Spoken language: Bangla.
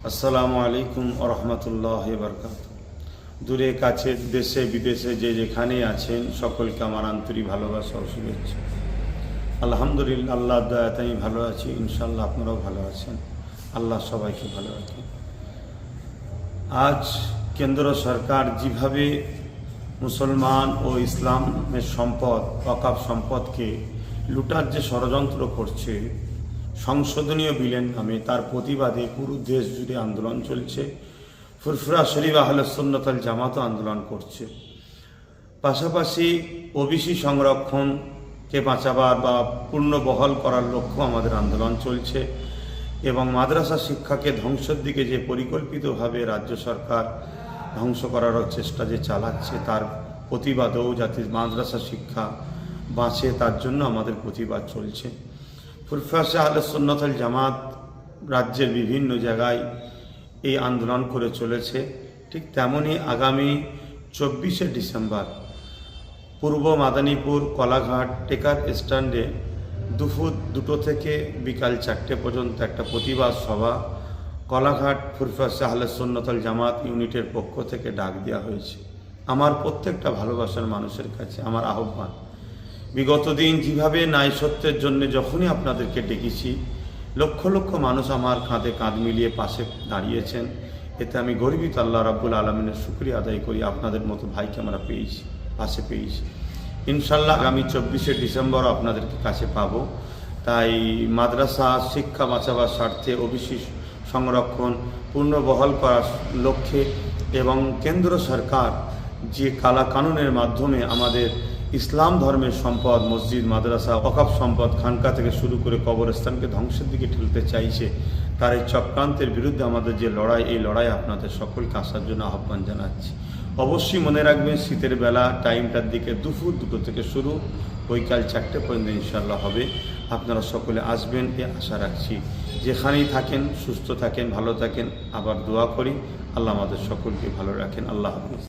আসসালামু আলাইকুম ওয়া রাহমাতুল্লাহি ওয়া বারাকাতুহু। দূরে কাছে দেশে বিদেশে যে যেখানেই আছেন সকলকে আমার আন্তরিক ভালোবাসা ও শুভেচ্ছা। আলহামদুলিল্লাহ, আল্লাহর দয়াতে আমি ভালো আছি। ইনশাআল্লাহ আপনারাও ভালো আছেন। আল্লাহ সবাইকে ভালো রাখেন। আজ কেন্দ্র সরকার যেভাবে মুসলমান ও ইসলামের সম্পদ, ওয়াকাফ সম্পদকে লুটার যে ষড়যন্ত্র করছে সংশোধনীয় বিলের নামে, তার প্রতিবাদে পুরো দেশ জুড়ে আন্দোলন চলছে। ফুরফুরা শরীফ আহলে সুন্নাত ওয়াল জামাতও আন্দোলন করছে। পাশাপাশি ওবিসি সংরক্ষণকে বাঁচাবার বা পূর্ণ বহাল করার লক্ষ্য আমাদের আন্দোলন চলছে এবং মাদ্রাসা শিক্ষাকে ধ্বংসের দিকে যে পরিকল্পিতভাবে রাজ্য সরকার ধ্বংস করার চেষ্টা যে চালাচ্ছে, তার প্রতিবাদেও যাতে মাদ্রাসা শিক্ষা বাঁচে তার জন্য আমাদের প্রতিবাদ চলছে। ফুরফুরা আহলে সুন্নাত ওয়াল জামাত রাজ্যের বিভিন্ন জায়গায় এই আন্দোলন করে চলেছে। ঠিক তেমনই আগামী 24শে ডিসেম্বর পূর্ব মাদারীপুর কলাঘাট টেকার স্ট্যান্ডে দুপুর 2টো থেকে বিকাল 4টে পর্যন্ত একটা প্রতিবাদ সভা কলাঘাট ফুরফুরা আহলে সুন্নাত ওয়াল জামাত ইউনিটের পক্ষ থেকে ডাক দেওয়া হয়েছে। আমার প্রত্যেকটা ভালোবাসার মানুষের কাছে আমার আহ্বান, বিগত দিন যেভাবে ন্যায় সত্যের জন্য যখনই আপনাদেরকে ডেকেছি, লক্ষ লক্ষ মানুষ আমার কাঁধে কাঁধ মিলিয়ে পাশে দাঁড়িয়েছেন। এতে আমি গর্বিত, আল্লাহ রাব্বুল আলামিনের শুকরিয়া আদায় করি। আপনাদের মতো ভাইকে আমরা পেয়েছি, পাশে পেয়েছি। ইনশাল্লাহ আগামী 24শে ডিসেম্বর আপনাদেরকে কাছে পাবো। তাই মাদ্রাসা শিক্ষা বাঁচাবার স্বার্থে ওবিসি সংরক্ষণ পূর্ণ বহাল করার লক্ষ্যে এবং কেন্দ্র সরকার যে কালা কানুনের মাধ্যমে আমাদের ইসলাম ধর্মের সম্পদ, মসজিদ, মাদ্রাসা, ওয়াকাফ সম্পদ, খানকা থেকে শুরু করে কবরস্থানকে ধ্বংসের দিকে ঠেলতে চাইছে, তার এই চক্রান্তের বিরুদ্ধে আমাদের যে লড়াই, এই লড়াই আপনাদের সকলকে আসার জন্য আহ্বান জানাচ্ছি। অবশ্যই মনে রাখবেন, শীতের বেলা টাইমটার দিকে দুপুর 2টো থেকে শুরু, বৈকাল 4টে পর্যন্ত ইনশাআল্লাহ হবে। আপনারা সকলে আসবেন এ আশা রাখছি। যেখানেই থাকেন সুস্থ থাকেন, ভালো থাকেন। আবার দোয়া করি আল্লাহ আমাদের সকলকে ভালো রাখেন। আল্লাহ হাফেজ।